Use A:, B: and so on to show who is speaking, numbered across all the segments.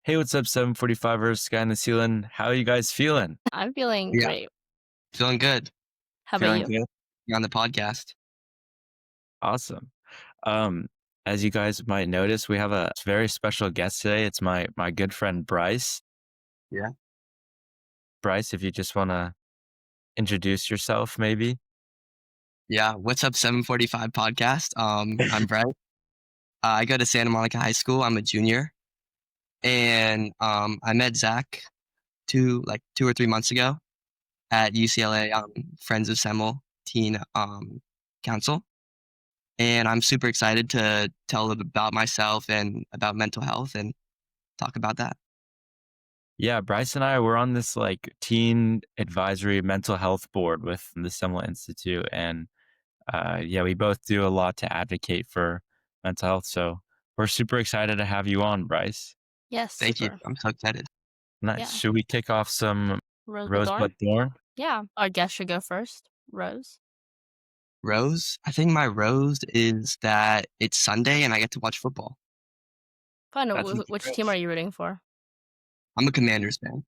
A: Hey, what's up, 745ers, Sky in the ceiling? How are you guys feeling?
B: I'm feeling
C: Yeah,
B: great.
C: feeling good.
B: How about
A: Feeling
B: you?
A: good?
C: You're on the podcast.
A: Awesome. Um, as you guys might notice, we have a very special guest today. It's my good friend Bryce.
C: Yeah.
A: Bryce, if you just want to introduce yourself, maybe.
C: Yeah. What's up, 745 podcast? I'm Bryce. I go to Santa Monica High School. I'm a junior. And I met Zach 2 or 3 months ago at UCLA Friends of Semmel Teen Council. And I'm super excited to tell a little bit about myself and about mental health and talk about that.
A: Yeah, Bryce and I were on this like teen advisory mental health board with the Semel Institute, and yeah, we both do a lot to advocate for mental health. So we're super excited to have you on, Bryce.
B: Yes,
C: Thank you.
B: super.
C: I'm so excited.
A: Nice.
B: Yeah.
A: Should we kick off some
B: Rosebud
A: Rosebud
B: Thorn?
A: Thorn?
B: Yeah. Our guest should go first. Rose.
C: Rose? I think my rose is that it's Sunday and I get to watch football.
B: Fun.
C: That's my
B: Which team are
C: rose.
B: you rooting for?
C: I'm a Commanders fan.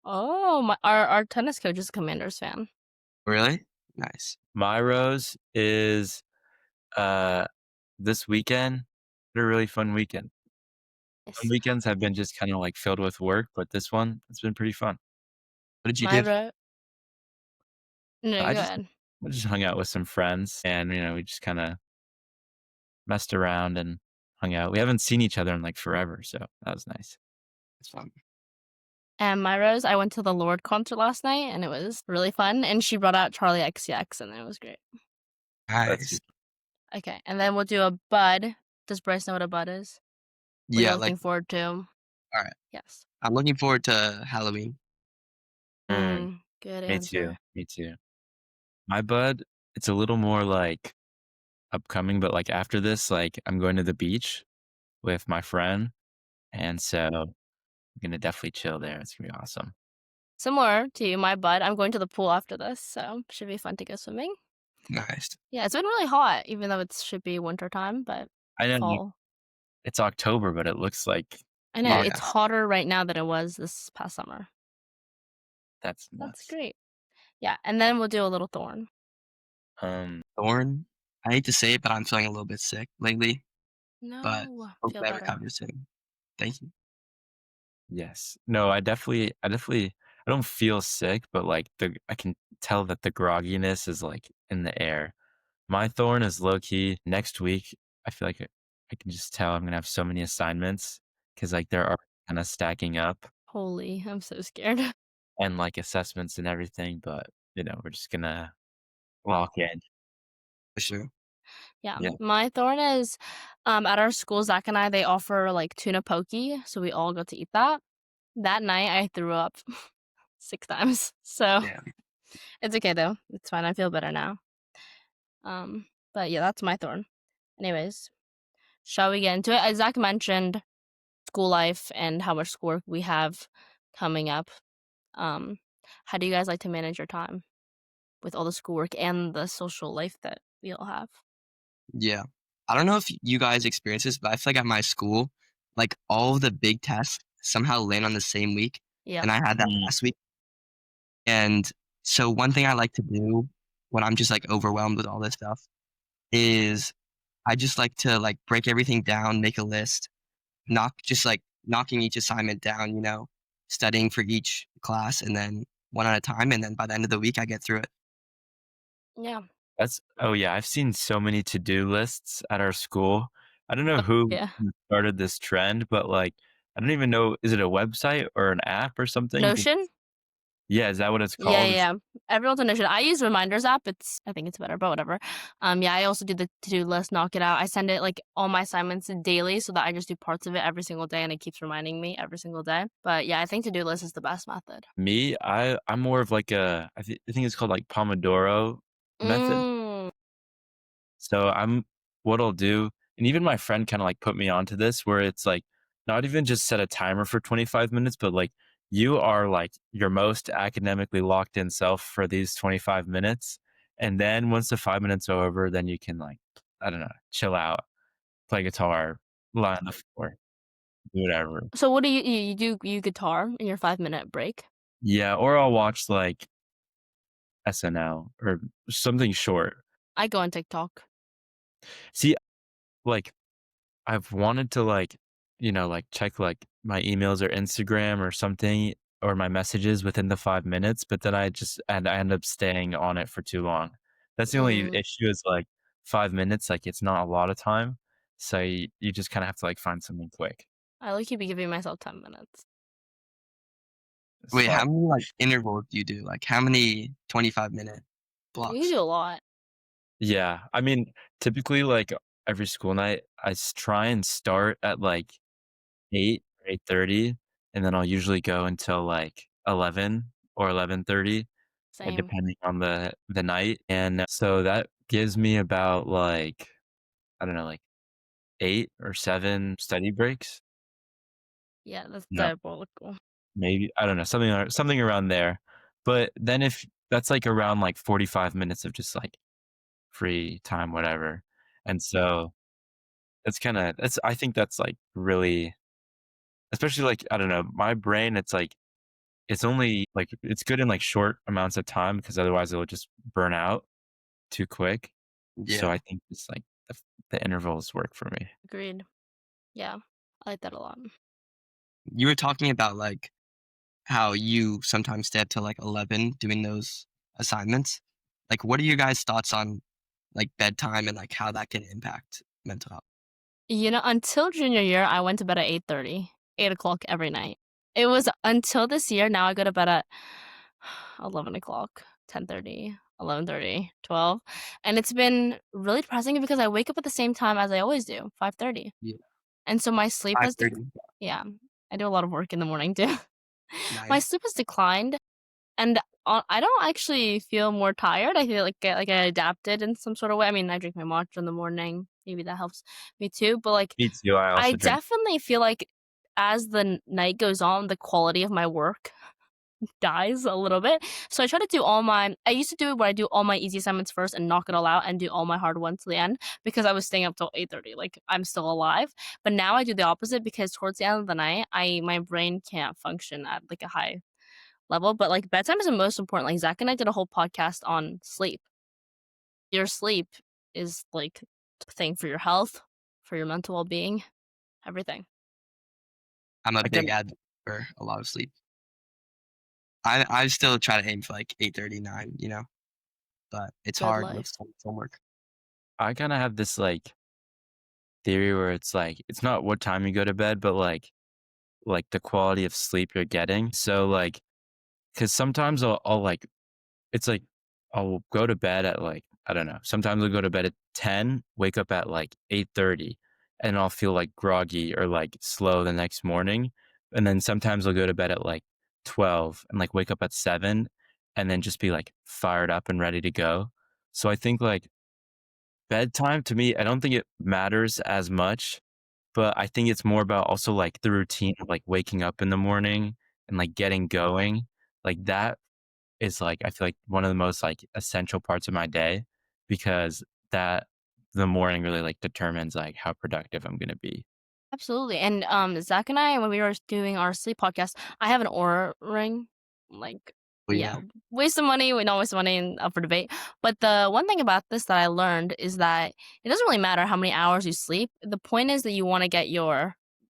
B: Oh, our tennis coach is a Commanders fan.
C: Really? Nice.
A: My rose is uh this weekend. Had a really fun weekend. Some
B: Yes.
A: weekends have been just kind of like filled with work, but this one it's been pretty fun.
C: What did you
B: My
C: do?
B: rose. No,
A: I
B: go
A: just
B: ahead.
A: I just hung out with some friends, and we just kind of messed around and hung out. We haven't seen each other in like forever, so that was nice.
C: It's fun.
B: And my rose, I went to the Lord concert last night, and it was really fun. And she brought out Charlie XCX, and it was great.
A: That's
C: Nice.
A: good.
B: Okay, and then we'll do a bud. Does Bryce know what a bud is? What you're
C: Yeah,
B: looking forward to?
C: all right.
B: Yes.
C: I'm looking forward to Halloween.
A: Mm,
B: Good
A: me too.
B: answer.
A: Me too. My bud, it's a little more like upcoming, but like after this, like I'm going to the beach with my friend, and so I'm gonna definitely chill there. It's gonna be awesome.
B: Similar to you, my bud. I'm going to the pool after this, so should be fun to go swimming.
C: Nice.
B: Yeah, it's been really hot, even though it should be winter time, but
A: I know
B: fall.
A: it's October, but it looks like
B: I know
C: Oh,
A: March.
B: it's
C: yeah.
B: hotter right now than it was this past summer.
A: That's
B: That's
A: nuts.
B: great. Yeah, and then we'll do a little thorn.
C: Thorn. I hate to say it, but I'm feeling a little bit sick lately, but
B: No, feel
C: hopefully I
B: better.
C: recover soon. Thank you.
A: Yes. No, I don't feel sick, but like I can tell that the grogginess is like in the air. My thorn is low key. Next week, I feel like I can just tell I'm gonna have so many assignments because like there are kind of stacking up
B: Holy, I'm so scared.
A: and like assessments and everything, but we're just gonna lock in.
C: For sure.
B: Yeah,
A: Yeah.
B: my thorn is at our school, Zach and I, they offer like tuna poke, so we all got to eat that. That night, I threw up 6 times, so
C: Yeah.
B: it's okay though. It's fine. I feel better now. But yeah, that's my thorn. Anyways, shall we get into it? As Zach mentioned, school life and how much schoolwork we have coming up. Um, how do you guys like to manage your time with all the schoolwork and the social life that we all have?
C: Yeah. I don't know if you guys experience this, but I feel like at my school, like all of the big tests somehow land on the same week.
B: Yep.
C: And I had that
A: Mm,
C: last week. And so one thing I like to do when I'm just like overwhelmed with all this stuff is I just like to like break everything down, make a list, knocking each assignment down, studying for each class and then one at a time. And then by the end of the week, I get through it.
B: Yeah.
A: oh yeah, I've seen so many to-do lists at our school. I don't know who
B: Yeah.
A: started this trend, but like I don't even know, is it a website or an app or something?
B: Notion?
A: Yeah, is that what it's
B: Yeah,
A: called?
B: yeah, yeah. Everyone's on Notion. I use Reminders app. I think it's better, but whatever. Yeah, I also do the to-do list, knock it out. I send it like all my assignments daily so that I just do parts of it every single day and it keeps reminding me every single day. But yeah, I think to-do list is the best method.
A: Me, I'm more of like I think it's called like Pomodoro method.
B: Mm.
A: So what I'll do, and even my friend kind of like put me onto this, where it's like not even just set a timer for 25 minutes, but like you are like your most academically locked in self for these 25 minutes. And then once the 5 minutes are over, then you can like, I don't know, chill out, play guitar, lie on the floor. whatever.
B: So what do you do you guitar in your 5-minute break?
A: Yeah, or I'll watch, like, SNL or something short.
B: I go on TikTok.
A: See, like, I've wanted to, like, like, check, like, my emails or Instagram or something or my messages within the 5 minutes, but then I end up staying on it for too long. That's the only
B: Mm,
A: issue is, like, 5 minutes, like, it's not a lot of time, so you just kinda have to, like, find something quick.
B: I like to be giving myself 10 minutes.
C: Wait,
A: So,
C: how many, like, intervals do you do? Like, how many 25-minute
B: You
C: blocks?
B: do a lot.
A: yeah, I mean, typically, like, every school night, try and start at, like, 8 or 8:30, and then I'll usually go until, like, 11 or 11:30,
B: Same.
A: depending on the night, and so that gives me about, like, I don't know, like, 8 or 7 study breaks?
B: Yeah, that's
A: No,
B: diabolical.
A: maybe I don't know, something around there, but then if that's, like, around, like, 45 minutes of just, like, free time, whatever, and so that's I think that's, like, really especially, like, I don't know, my brain, it's like it's only like it's good in, like, short amounts of time because otherwise it'll just burn out too quick. So
C: Yeah.
A: I think just, like, the intervals work for me.
B: Agreed. Yeah, I like that a lot.
C: You were talking about, like, how you sometimes stay up till, like, 11 doing those assignments. Like, what are you guys' thoughts on, like, bedtime and, like, how that can impact mental health?
B: Until junior year, I went to bed at 8:30, 8 o'clock every night. It was until this year, now I go to bed at 11 o'clock, 10:30, 11:30, 12, and it's been really depressing because I wake up at the same time as I always do, 5:30,
C: Yeah,
B: and so my sleep has
C: 5:30.
B: yeah, I do a lot of work in the morning too. My
C: Nice.
B: sleep has declined, and, I don't actually feel more tired, I feel like I adapted in some sort of way. I mean, I drink my matcha in the morning, maybe that helps me too, but, like,
A: Me too, I
B: I
A: also drink.
B: definitely feel like as the night goes on, the quality of my work dies a little bit. So I try to do I used to do it where I do all my easy assignments first and knock it all out and do all my hard ones to the end because I was staying up till 8:30. Like I'm still alive. But now I do the opposite because towards the end of the night, my brain can't function at like a high level. But like bedtime is the most important. Like Zach and I did a whole podcast on sleep. Your sleep is like a thing for your health, for your mental well being, everything.
C: I'm a
A: I
C: big
A: kinda
C: advocate for a lot of sleep. I still try to aim for, like, 8:39, but it's
B: Good
C: hard with
B: life.
C: some work.
A: I kinda have this, like, theory where it's, like, it's not what time you go to bed, but, like, the quality of sleep you're getting. So, like, because sometimes I'll, like it's like, I'll go to bed at, like, I don't know, sometimes I'll go to bed at 10, wake up at, like, 8:30, and I'll feel, like, groggy or, like, slow the next morning, and then sometimes I'll go to bed at, like, 12 and, like, wake up at 7 and then just be, like, fired up and ready to go. So I think, like, bedtime to me, I don't think it matters as much, but I think it's more about also, like, the routine of, like, waking up in the morning and, like, getting going. Like, that is, like, I feel like one of the most, like, essential parts of my day because that the morning really, like, determines, like, how productive I'm gonna be.
B: Absolutely. And Zach and I, when we were doing our sleep podcast, I have an aura ring. Like,
C: But
B: yeah,
C: yeah,
B: waste of money, we don't waste money and up for debate. But the one thing about this that I learned is that it doesn't really matter how many hours you sleep. The point is that you want to get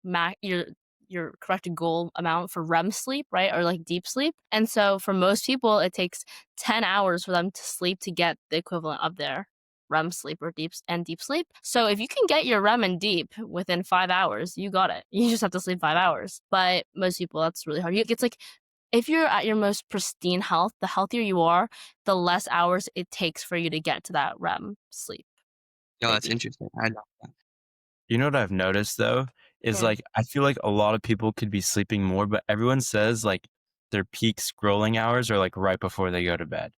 B: ma- your your corrected goal amount for REM sleep, right? Or like deep sleep. And so for most people, it takes 10 hours for them to sleep to get the equivalent of their REM sleep or deep sleep. So if you can get your REM and deep within 5 hours, you got it. You just have to sleep 5 hours. But most people, that's really hard. It's like if you're at your most pristine health, the healthier you are, the less hours it takes for you to get to that REM sleep
C: no,
B: or
C: that's
B: deep.
C: interesting. I love that.
A: You know what I've noticed though, is,
B: Mm.
A: like, I feel like a lot of people could be sleeping more, but everyone says, like, their peak scrolling hours are, like, right before they go to bed.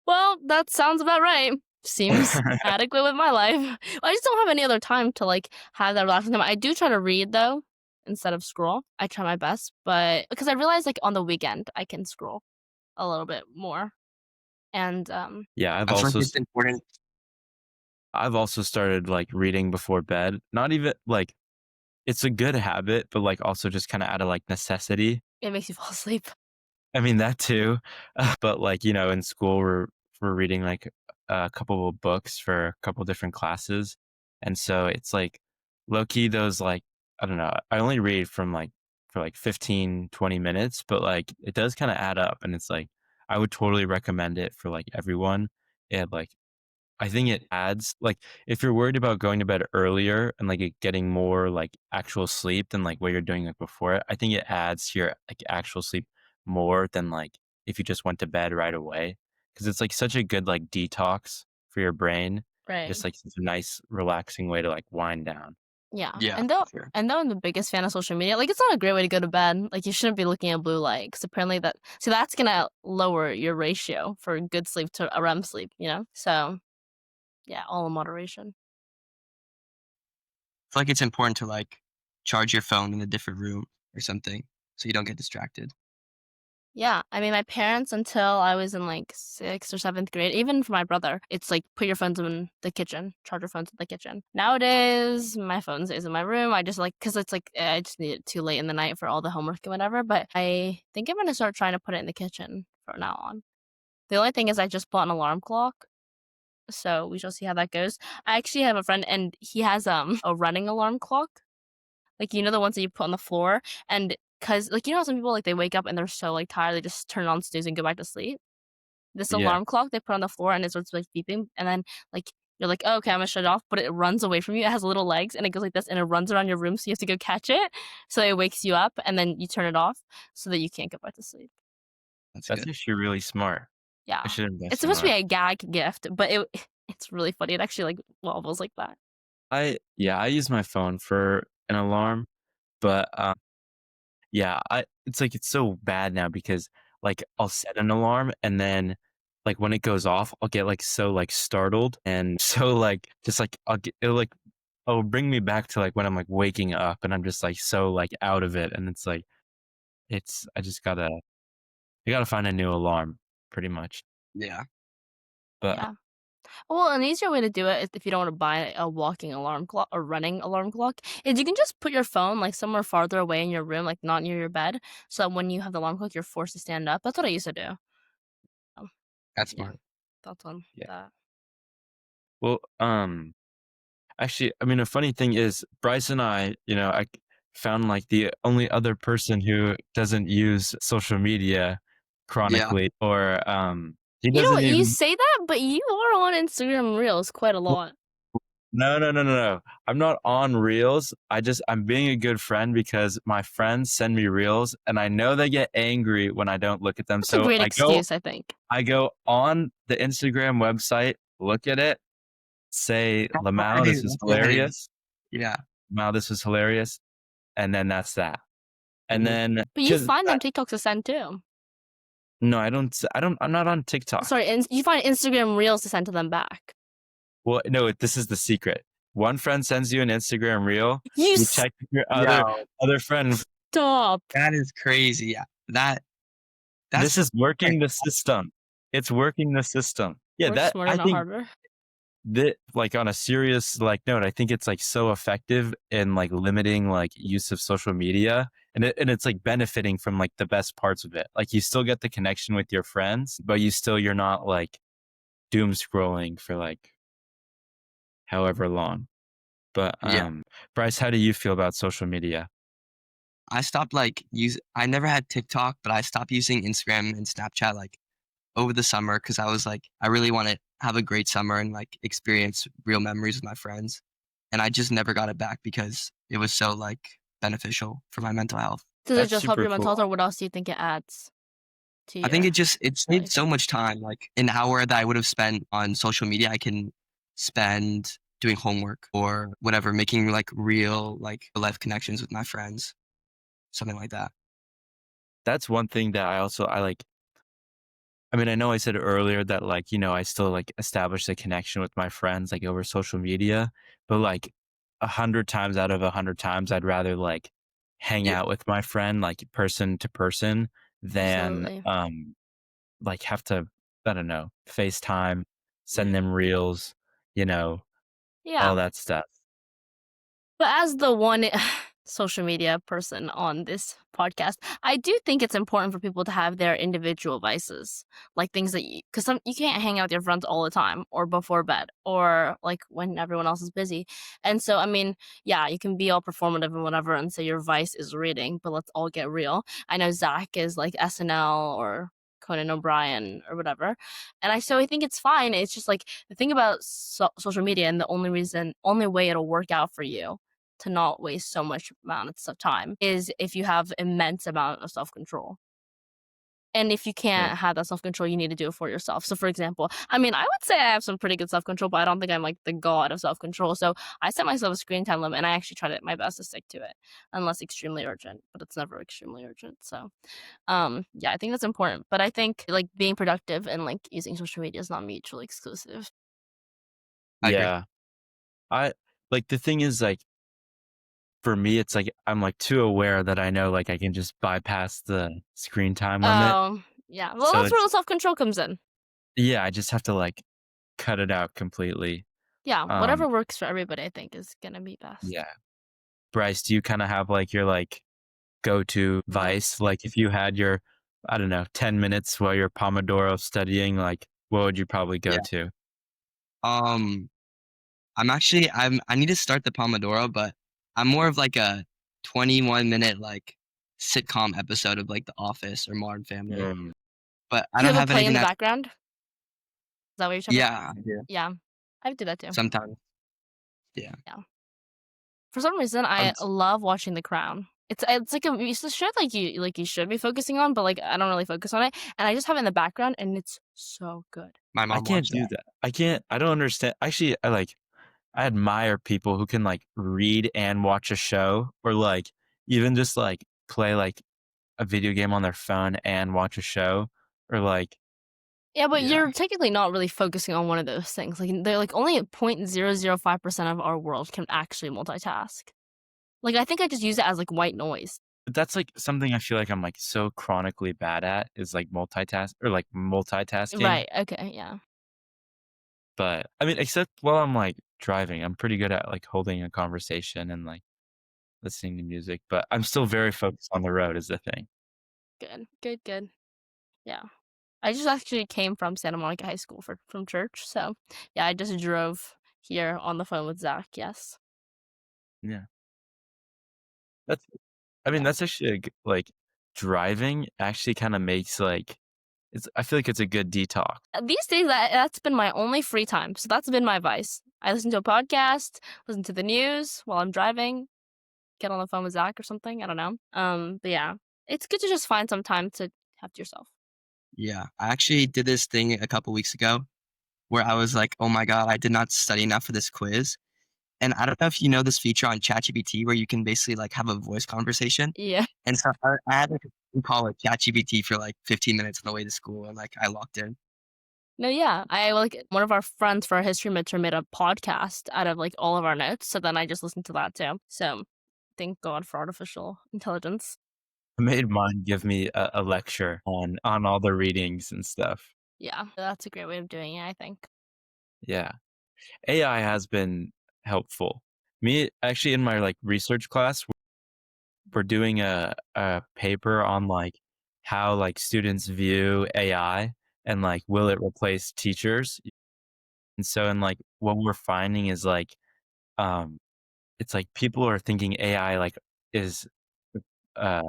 B: Well, that sounds about right. Seems adequate with my life. I just don't have any other time to like have that relaxing time. I do try to read though instead of scroll. I try my best, but because I realize like on the weekend I can scroll a little bit more. And
A: Yeah,
C: I feel like it's important.
A: I've also started, like, reading before bed. Not even like it's a good habit, but, like, also just kinda out of, like, necessity.
B: It makes you fall asleep.
A: I mean, that too, but, like, in school, we're reading, like, a couple of books for a couple different classes, and so it's, like, low key those, like I don't know, I only read from, like for, like, 15, 20 minutes, but, like, it does kinda add up, and it's, like, I would totally recommend it for, like, everyone, and, like, I think it adds like, if you're worried about going to bed earlier and, like, it getting more, like, actual sleep than, like, what you're doing, like, before it, I think it adds to your, like, actual sleep more than, like, if you just went to bed right away, because it's, like, such a good, like, detox for your brain,
B: Right.
A: just, like, such a nice relaxing way to, like, wind down.
B: Yeah.
C: Yeah,
B: And though
C: for sure.
B: and though I'm the biggest fan of social media, like, it's not a great way to go to bed. Like, you shouldn't be looking at blue light 'cause apparently that's gonna lower your ratio for good sleep to a REM sleep, you know? So, yeah, all in moderation.
C: I feel like it's important to, like, charge your phone in a different room or something so you don't get distracted.
B: Yeah, I mean, my parents until I was in, like, 6th or 7th grade, even for my brother, it's like, "Put your phones in the kitchen, charge your phones in the kitchen." Nowadays, my phone stays in my room, I just, like, cause it's, like, I just need it too late in the night for all the homework and whatever, but I think I'm gonna start trying to put it in the kitchen from now on. The only thing is I just bought an alarm clock, so we shall see how that goes. I actually have a friend, and he has, a running alarm clock. Like, the ones that you put on the floor, and cause like, how some people, like, they wake up and they're so, like, tired, they just turn on snooze and go back to sleep? This
A: Yeah,
B: alarm clock they put on the floor, and it starts, like, beeping, and then, like, you're like, "Oh, okay, I'm gonna shut it off," but it runs away from you, it has little legs, and it goes like this, and it runs around your room, so you have to go catch it, so it wakes you up, and then you turn it off so that you can't go back to sleep.
C: That's
A: that's
C: good.
A: actually really smart. I
B: Yeah.
A: should
B: It's
A: invest in
B: supposed to be
A: that.
B: a gag gift, but it's really funny, it actually, like, wobbles like that.
A: I use my phone for an alarm, but, yeah, it's so bad now because, like, I'll set an alarm and then, like, when it goes off, I'll get, like, so, like, startled and so, like, just, like, it'll bring me back to, like, when I'm, like, waking up and I'm just, like, so, like, out of it, and it's, like I gotta find a new alarm pretty much.
C: Yeah.
A: But,
B: Yeah. Well, an easier way to do it is if you don't wanna buy a walking alarm clock or running alarm clock, is you can just put your phone, like, somewhere farther away in your room, like, not near your bed, so when you have the alarm clock, you're forced to stand up. That's what I used to do. Um,
C: That's
B: yeah,
C: smart.
B: thoughts on
A: yeah.
B: that?
A: Well, actually, I mean, a funny thing is Bryce and I found, like, the only other person who doesn't use social media
C: Yeah.
A: chronically or, he
B: You know
A: doesn't
B: what? You
A: even
B: say that, but you are on Instagram Reels quite a
A: well,
B: lot.
A: no, no, no, no, no. I'm not on Reels. I'm being a good friend because my friends send me Reels, and I know they get angry when I don't look at them,
B: That's a
A: so
B: great excuse, I think.
A: I go on the Instagram website, look at it, say,
C: That's
A: "Lamau,
C: right,
A: this is
C: that's right.
A: hilarious.
C: Yeah.
A: Lamau, this is hilarious," and then that's that. And
C: Mhm.
A: then
B: But you
A: 'cause
B: find
A: I
B: them TikToks to send too.
A: no, I'm not on TikTok.
B: Sorry, and you find Instagram Reels to send to them back.
A: Well, no, this is the secret. One friend sends you an Instagram reel,
B: You
A: you check with your
C: Yo,
A: other friend,
B: stop.
C: that is crazy. Yeah. That's
A: this is
C: right.
A: working the system. It's working the system. Yeah,
B: Work
A: that
B: smarter,
A: I
B: not
A: think
B: harder.
A: that, like, on a serious, like, note, I think it's, like, so effective in, like, limiting, like, use of social media, and it's, like, benefiting from, like, the best parts of it. Like, you still get the connection with your friends, but you're not, like, doom scrolling for, like, however long. But,
C: Yeah.
A: Bryce, how do you feel about social media?
C: I never had TikTok, but I stopped using Instagram and Snapchat, like, over the summer because I was like, I really wanna have a great summer and, like, experience real memories with my friends, and I just never got it back because it was so, like, beneficial for my mental health.
B: Does it
A: That's
B: just help
A: super
B: your mental health, or
A: cool.
B: what else do you think it adds to
C: I think
B: your
C: it saved
B: life?
C: so much time, like, an hour that I would have spent on social media, I can spend doing homework or whatever, making, like, real, like, life connections with my friends, something like that.
A: That's one thing that I mean, I know I said earlier that, like, I still, like, establish a connection with my friends, like, over social media, but, like, 100 times out of 100 times, I'd rather, like, hang
C: Yeah,
A: out with my friend, like, person to person than,
B: Absolutely.
A: like, have to, I don't know, FaceTime, send
B: Yeah.
A: them reels, you know,
B: Yeah.
A: all that stuff.
B: But as the one social media person on this podcast. I do think it's important for people to have their individual vices, like things that because some you can't hang out with your friends all the time or before bed or like when everyone else is busy. And so, I mean, yeah, you can be all performative and whatever and say your vice is reading, but let's all get real. I know Zach is like SNL or Conan O'Brien or whatever. And I think it's fine. It's just like the thing about social media and the only way it'll work out for you to not waste so much amount of time is if you have immense amount of self-control. And if you
A: Yeah.
B: can't have that self-control, you need to do it for yourself. So for example, I mean, I would say I have some pretty good self-control, but I don't think I'm like the god of self-control. So I set myself a screen time limit and I actually try to my best to stick to it unless extremely urgent, but it's never extremely urgent. So yeah, I think that's important. But I think like being productive and like using social media is not mutually exclusive.
C: I agree.
A: Yeah. I like the thing is like for me, it's like I'm like too aware that I know like I can just bypass the screen time limit.
B: Yeah. Well,
A: So
B: that's where
A: it's
B: the self-control comes in.
A: yeah, I just have to like cut it out completely.
B: Yeah,
A: Um,
B: whatever works for everybody, I think, is gonna be best.
A: yeah. Bryce, do you kind of have like your like go-to vice?
B: Vice.
A: Like if you had your, I don't know, 10 minutes while you're Pomodoro studying, like what would you probably go
C: Yeah.
A: to?
C: Um, I need to start the Pomodoro, but I'm more of like a 21-minute like sitcom episode of like The Office or Modern Family.
A: Mm.
C: But I
B: Do you
C: don't
B: have a
C: have
B: play in
C: anything
B: the
C: that
B: background? Is that what you're talking about?
C: yeah, I do.
B: Yeah, I do that too.
C: Sometimes. Yeah.
B: Yeah. For some reason,
C: I
B: I
C: would
B: love watching The Crown. It's like it's a show like you should be focusing on, but like I don't really focus on it, and I just have it in the background, and it's so good.
C: my
A: I
C: mom
A: can't
C: watched
A: do
C: that.
A: that. I don't understand. Actually, I admire people who can like read and watch a show or like even just like play like a video game on their phone and watch a show or like
B: Yeah, but
C: Yeah.
B: you're technically not really focusing on one of those things. Like they're like only 0.005% of our world can actually multitask. Like I think I just use it as like white noise.
A: but that's like something I feel like I'm like so chronically bad at is like multitasking.
B: Right. Okay. Yeah.
A: But I mean, except while I'm like driving, I'm pretty good at like holding a conversation and like listening to music, but I'm still very focused on the road is the thing.
B: Good. Good. Good. Yeah. I just actually came from Santa Monica High School from church, so yeah, I just drove here on the phone with Zach. Yes.
A: Yeah. That's I mean,
B: Yeah.
A: that's actually like driving actually kind of makes like I feel like it's a good detox.
B: These days, that's been my only free time, so that's been my vice. I listen to a podcast, listen to the news while I'm driving, get on the phone with Zach or something. I don't know. But yeah, it's good to just find some time to have to yourself.
C: Yeah. I actually did this thing a couple weeks ago where I was like, "Oh my god, I did not study enough for this quiz." And I don't know if you know this feature on ChatGPT where you can basically like have a voice conversation.
B: Yeah.
C: And so I had like a call with ChatGPT for like 15 minutes on the way to school and like I locked in.
B: No, yeah. I like one of our friends for our history midterm made a podcast out of like all of our notes. So then I just listened to that too. So thank God for artificial intelligence.
A: I made mine give me a lecture on all the readings and stuff.
B: Yeah, that's a great way of doing it, I think.
A: Yeah. AI has been helpful. Me actually in my like research class, we're doing a paper on like how like students view AI and like will it replace teachers? And so and like what we're finding is um it's like people are thinking AI is uh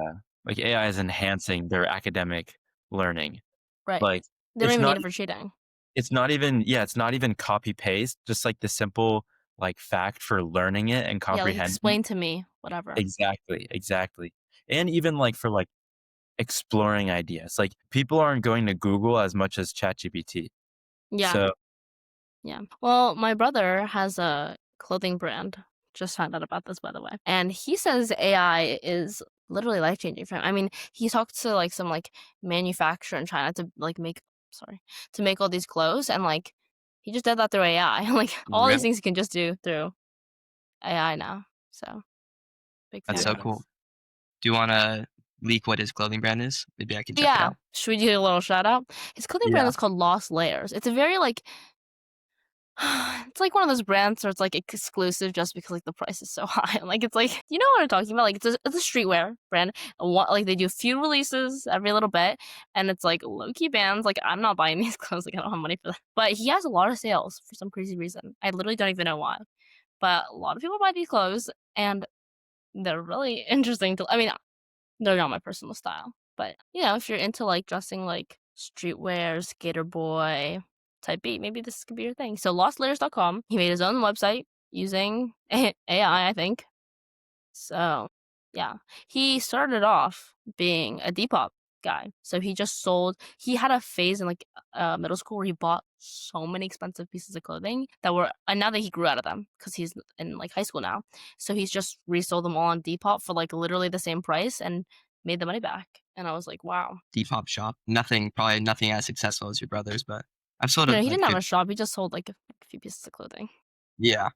A: like AI is enhancing their academic learning.
B: Right.
A: Like
B: They don't
A: it's
B: even
A: not
B: need it for cheating.
A: it's not even yeah, it's not even copy paste, just like the simple like fact for learning it and
B: Yeah, like
A: comprehending.
B: explain to me, whatever.
A: Exactly, exactly. And even like for like exploring ideas. Like people aren't going to Google as much as ChatGPT.
B: Yeah,
A: So
B: yeah. Well, my brother has a clothing brand. Just found out about this, by the way. And he says AI is literally life changing for him. I mean, he talked to like some like manufacturer in China to like to make all these clothes, and like he just did that through AI. Like all these
C: Really?
B: things he can just do through AI now. So big
C: That's
B: fan
C: so
B: of
A: yeah.
C: cool.
B: his.
C: Do you want to leak what his clothing brand is? Maybe I can check it
B: Yeah.
C: out.
B: Should we do a little shout out? His clothing brand
C: Yeah.
B: is called Lost Layers. It's a very like It's like one of those brands where it's, like, exclusive just because, like, the price is so high. Like, it's like you know what I'm talking about? Like, it's a streetwear brand, and what like, they do a few releases every little bit, and it's, like, low-key bands, like, I'm not buying these clothes, like, I don't have money for that. But he has a lot of sales for some crazy reason. I literally don't even know why. But a lot of people buy these clothes, and they're really interesting to I mean, they're not my personal style, but, if you're into, like, dressing like streetwear, skater boy type beat, maybe this could be your thing. So lostlayers.com, he made his own website using AI, I think. So, yeah. He started off being a Depop guy. So he just sold he had a phase in, like, middle school where he bought so many expensive pieces of clothing that were and now that he grew out of them because he's in, like, high school now. So he's just resold them all on Depop for, like, literally the same price and made the money back. And I was like, "Wow."
C: Depop shop. Nothing, probably nothing as successful as your brother's, but I've sold
B: You know,
C: it
B: he
C: like
B: didn't have
C: 50.
B: a shop, he just sold, like, a few pieces of clothing.
C: Yeah.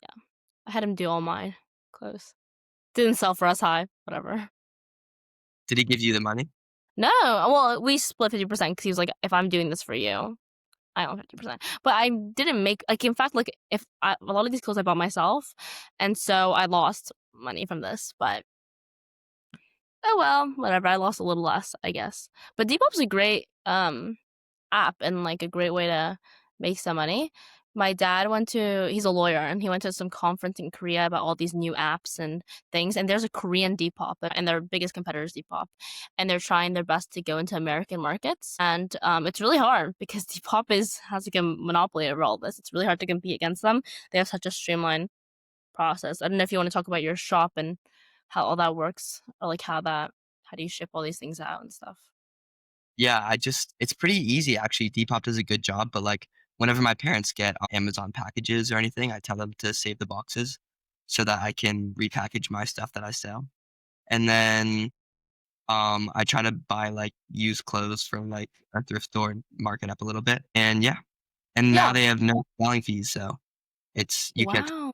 B: Yeah. I had him do all my clothes. Didn't sell for as high, whatever.
C: Did he give you the money?
B: No, well, we split 50% because he was like, "If I'm doing this for you, I own 50%." But I didn't make like, in fact, like, if a lot of these clothes I bought myself, and so I lost money from this, but oh well, whatever, I lost a little less, I guess. But Depop's a great, app and, like, a great way to make some money. My dad went to he's a lawyer, and he went to some conference in Korea about all these new apps and things, and there's a Korean Depop, and their biggest competitor is Depop, and they're trying their best to go into American markets, and, it's really hard because Depop has, like, a monopoly over all this. It's really hard to compete against them. They have such a streamlined process. I don't know if you wanna talk about your shop and how all that works, or, like, how do you ship all these things out and stuff?
C: Yeah, it's pretty easy actually. Depop does a good job, but like whenever my parents get Amazon packages or anything, I tell them to save the boxes so that I can repackage my stuff that I sell. And then I try to buy like used clothes from like a thrift store and mark it up a little bit. And yeah. And now
B: Yeah.
C: they have no selling fees, so it's you can't.
B: Wow.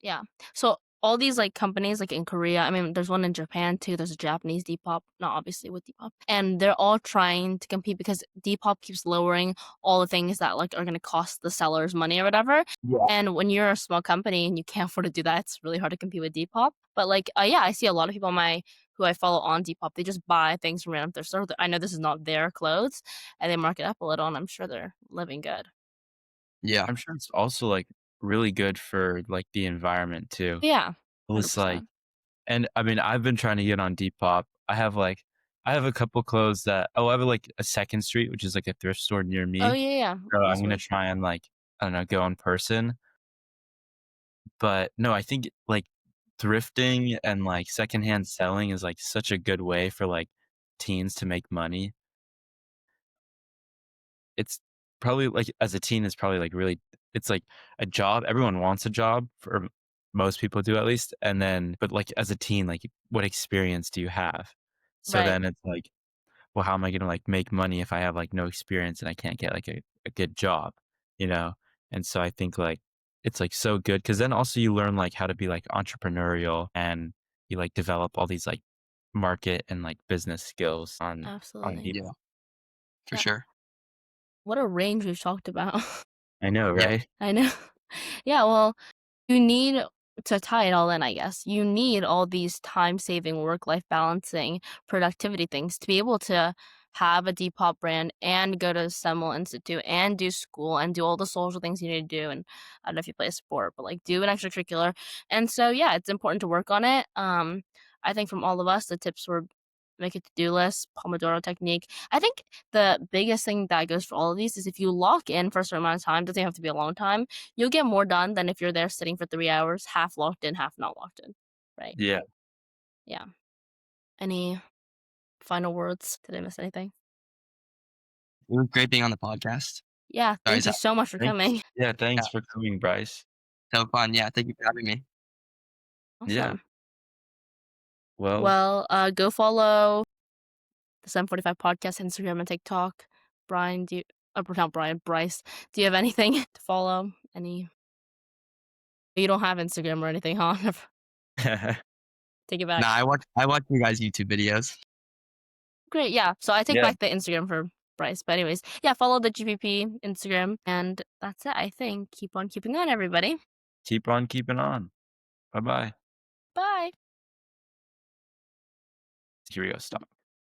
B: Yeah. So all these like companies like in Korea, I mean, there's one in Japan too. There's a Japanese Depop, not obviously with Depop, and they're all trying to compete because Depop keeps lowering all the things that like are going to cost the sellers money or whatever.
C: Yeah.
B: And when you're a small company and you can't afford to do that, it's really hard to compete with Depop. But like, yeah, I see a lot of people on my who I follow on Depop. They just buy things from random thrift store. I know this is not their clothes, and they mark it up a little, and I'm sure they're living good.
C: Yeah.
A: I'm sure it's also, like, really good for, like, the environment too.
B: Yeah,
A: It's like
B: 100%.
A: and, I mean, I've been trying to get on Depop. I have a couple clothes that I have, like, a Second Street, which is, like, a thrift store near
B: Oh
A: me,
B: yeah, yeah.
A: so I'm
B: That's
A: gonna
B: really
A: try and, like, I don't know, go in person. But, no, I think, like, thrifting and, like, secondhand selling is, like, such a good way for, like, teens to make money. It's probably like, as a teen, it's probably, like, really it's like a job. Everyone wants a job, for most people do at least, and then but, like, as a teen, like, what experience do you have? So
B: right.
A: then it's like, well, how am I gonna, like, make money if I have, like, no experience and I can't get, like, a good job, you know? And so I think, like, it's, like, so good because then also you learn, like, how to be, like, entrepreneurial and you, like, develop all these, like, market and, like, business skills on
B: Absolutely.
C: Yeah,
A: Depop.
C: for
B: Yeah.
C: sure.
B: What a range we've talked about.
A: I know,
C: Yeah.
A: right?
B: I know. Yeah, well, you need to tie it all in, I guess. You need all these time-saving, work-life balancing, productivity things to be able to have a Depop brand and go to Semel Institute and do school and do all the social things you need to do. And I don't know if you play a sport, but like do an extracurricular. And so, yeah, it's important to work on it. I think from all of us, the tips were make a to-do list, Pomodoro technique. I think the biggest thing that goes for all of these is if you lock in for a certain amount of time, doesn't have to be a long time, you'll get more done than if you're there sitting for 3 hours, half locked in, half not locked in. Right.
A: Yeah.
B: Yeah. Any final words? Did I miss anything?
C: It was great being on the podcast.
B: Yeah,
C: Sorry,
B: thank you
C: Zach.
B: so much for
A: Thanks.
B: coming.
A: Yeah,
C: Yeah,
A: thanks for coming, Bryce.
C: so fun. Yeah, thank you for having me.
A: Yeah.
B: Awesome.
A: Well,
B: Well, go follow the 745 podcast, Instagram and TikTok. Brian, not Brian, Bryce, do you have anything to follow? You don't have Instagram or anything, huh? Take it back.
C: Nah, I watch you guys YouTube videos.
B: Great, yeah. So I take
A: yeah.
B: back the Instagram for Bryce. But anyways, yeah, follow the GPP Instagram, and that's it. I think keep on keeping on, everybody.
A: Keep on keeping on. Bye bye.
B: Bye.
A: Here we go. Stop.